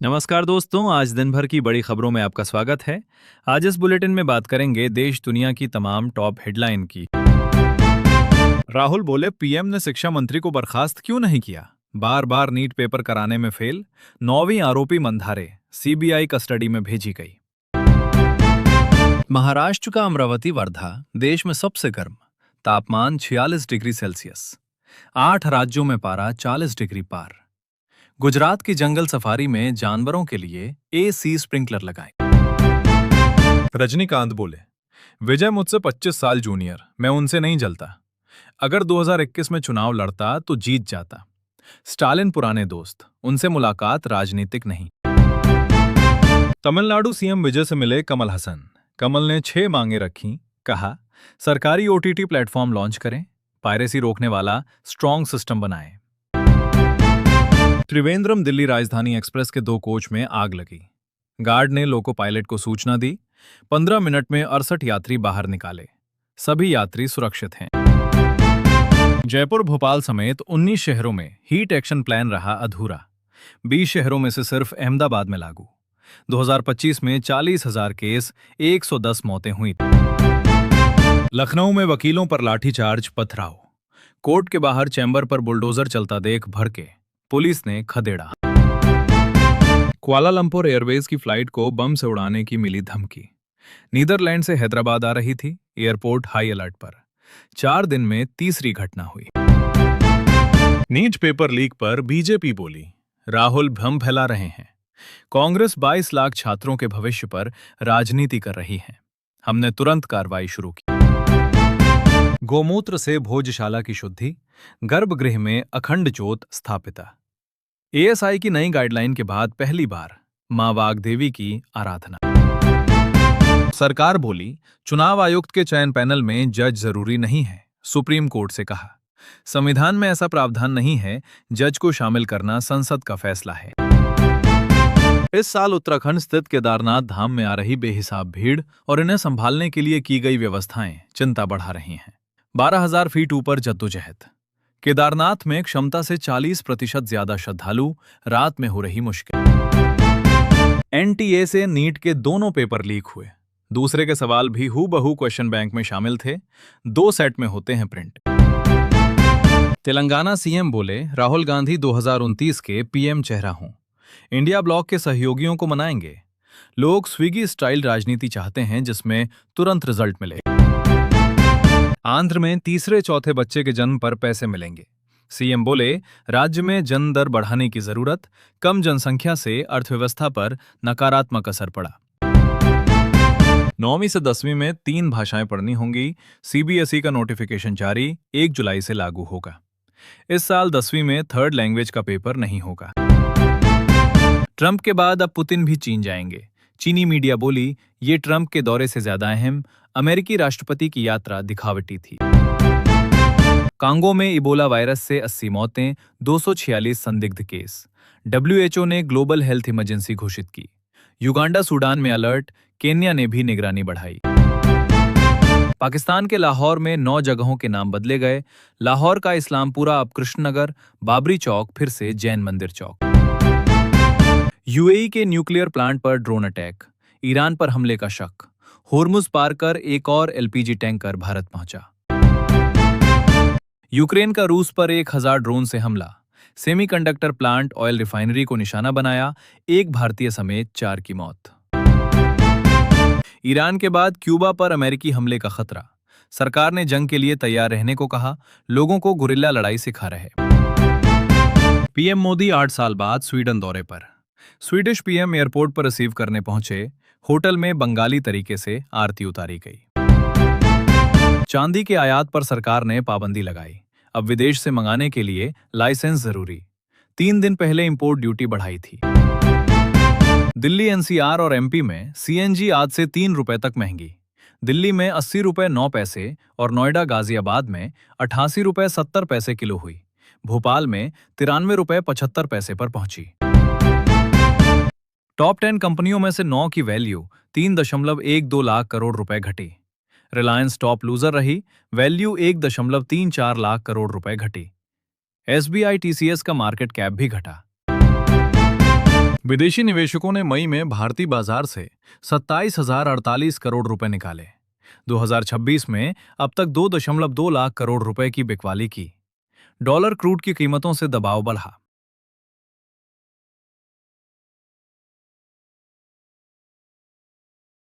नमस्कार दोस्तों, आज दिन भर की बड़ी खबरों में आपका स्वागत है। आज इस बुलेटिन में बात करेंगे देश दुनिया की तमाम टॉप हेडलाइन की। राहुल बोले, पीएम ने शिक्षा मंत्री को बर्खास्त क्यों नहीं किया? बार बार नीट पेपर कराने में फेल। 9वीं आरोपी मंधारे सीबीआई कस्टडी में भेजी गई। महाराष्ट्र का अमरावती वर्धा देश में सबसे गर्म, तापमान 46 डिग्री सेल्सियस। 8 राज्यों में पारा 40 डिग्री पार। गुजरात की जंगल सफारी में जानवरों के लिए एसी स्प्रिंकलर लगाए। रजनीकांत बोले, विजय मुझसे 25 साल जूनियर, मैं उनसे नहीं जलता। अगर 2021 में चुनाव लड़ता तो जीत जाता। स्टालिन पुराने दोस्त, उनसे मुलाकात राजनीतिक नहीं। तमिलनाडु सीएम विजय से मिले कमल हसन। कमल ने 6 मांगे रखी। कहा, सरकारी ओटीटी प्लेटफॉर्म लॉन्च करें, पायरेसी रोकने वाला स्ट्रॉन्ग सिस्टम बनाएं। त्रिवेंद्रम दिल्ली राजधानी एक्सप्रेस के 2 कोच में आग लगी। गार्ड ने लोको पायलट को सूचना दी। 15 मिनट में 68 यात्री बाहर निकाले। सभी यात्री सुरक्षित हैं। जयपुर भोपाल समेत 19 शहरों में हीट एक्शन प्लान रहा अधूरा। 20 शहरों में से सिर्फ अहमदाबाद में लागू। 2025 में 40,000 केस, 110 मौतें हुई। लखनऊ में वकीलों पर लाठीचार्ज, पथराव। कोर्ट के बाहर चैम्बर पर बुलडोजर चलता देख भड़के, पुलिस ने खदेड़ा। कुआलालंपुर एयरवेज की फ्लाइट को बम से उड़ाने की मिली धमकी। नीदरलैंड से हैदराबाद आ रही थी, एयरपोर्ट हाई अलर्ट पर। 4 दिन में तीसरी घटना हुई। नीट पेपर लीक पर बीजेपी बोली, राहुल भ्रम फैला रहे हैं। कांग्रेस 22 लाख छात्रों के भविष्य पर राजनीति कर रही है। हमने तुरंत कार्रवाई शुरू की। गोमूत्र से भोजशाला की शुद्धि, गर्भगृह में अखंड ज्योत स्थापिता। एएसआई की नई गाइडलाइन के बाद पहली बार मां वाग्देवी की आराधना। सरकार बोली, चुनाव आयुक्त के चयन पैनल में जज जरूरी नहीं है। सुप्रीम कोर्ट से कहा, संविधान में ऐसा प्रावधान नहीं है, जज को शामिल करना संसद का फैसला है। इस साल उत्तराखंड स्थित केदारनाथ धाम में आ रही बेहिसाब भीड़ और इन्हें संभालने के लिए की गई व्यवस्थाएं चिंता बढ़ा रही हैं। 12,000 फीट ऊपर जद्दोजहद। केदारनाथ में क्षमता से 40% ज्यादा श्रद्धालु, रात में हो रही मुश्किल। एनटीए से नीट के दोनों पेपर लीक हुए। दूसरे के सवाल भी हूबहू क्वेश्चन बैंक में शामिल थे। 2 सेट में होते हैं प्रिंट। तेलंगाना सीएम बोले, राहुल गांधी 2029 के पीएम चेहरा हों। इंडिया ब्लॉक के सहयोगियों को मनाएंगे। लोग स्विगी स्टाइल राजनीति चाहते हैं जिसमें तुरंत रिजल्ट मिले। आंध्र में तीसरे चौथे बच्चे के जन्म पर पैसे मिलेंगे। सीएम बोले, राज्य में जन्म दर बढ़ाने की जरूरत, कम जनसंख्या से अर्थव्यवस्था पर नकारात्मक असर पड़ा। 9वीं से 10वीं में 3 भाषाएं पढ़नी होंगी। सीबीएसई का नोटिफिकेशन जारी, 1 जुलाई से लागू होगा। इस साल 10वीं में 3rd लैंग्वेज का पेपर नहीं होगा। ट्रंप के बाद अब पुतिन भी चीन जाएंगे। चीनी मीडिया बोली, ये ट्रंप के दौरे से ज्यादा अहम, अमेरिकी राष्ट्रपति की यात्रा दिखावटी थी। कांगो में इबोला वायरस से 80 मौतें, 246 संदिग्ध केस। डब्ल्यूएचओ ने ग्लोबल हेल्थ इमरजेंसी घोषित की। युगांडा सूडान में अलर्ट, केन्या ने भी निगरानी बढ़ाई। पाकिस्तान के लाहौर में 9 जगहों के नाम बदले गए। लाहौर का इस्लामपुरा अब कृष्णनगर, बाबरी चौक फिर से जैन मंदिर चौक। यूएई के न्यूक्लियर प्लांट पर ड्रोन अटैक, ईरान पर हमले का शक। होर्मुज पार कर एक और एलपीजी टैंकर भारत पहुंचा। यूक्रेन का रूस पर 1000 ड्रोन से हमला। सेमीकंडक्टर प्लांट, ऑयल रिफाइनरी को निशाना बनाया। 1 भारतीय समेत 4 की मौत। ईरान के बाद क्यूबा पर अमेरिकी हमले का खतरा। सरकार ने जंग के लिए तैयार रहने को कहा। लोगों को गुरिल्ला लड़ाई सिखा रहे। पीएम मोदी 8 साल बाद स्वीडन दौरे पर। स्वीडिश पीएम एयरपोर्ट पर रिसीव करने पहुंचे। होटल में बंगाली तरीके से आरती उतारी गई। चांदी के आयात पर सरकार ने पाबंदी लगाई। अब विदेश से मंगाने के लिए लाइसेंस जरूरी। 3 दिन पहले इंपोर्ट ड्यूटी बढ़ाई थी। दिल्ली, एनसीआर और एमपी में सीएनजी आज से 3 रुपए तक महंगी। दिल्ली में 80 रुपए 9 पैसे और नोएडा गाजियाबाद में 88 रुपए 70 पैसे किलो हुई। भोपाल में 93 रुपए 75 पैसे पर पहुंची। टॉप 10 कंपनियों में से 9 की वैल्यू 3.12 लाख करोड़ रुपए घटी। रिलायंस टॉप लूजर रही, वैल्यू 1.34 लाख करोड़ रुपए घटी। एसबीआई टीसीएस का मार्केट कैप भी घटा। विदेशी निवेशकों ने मई में भारतीय बाजार से 27,048 करोड़ रुपए निकाले। 2026 में अब तक 2.2 लाख करोड़ रुपए की बिकवाली की। डॉलर क्रूड की कीमतों से दबाव बढ़ा।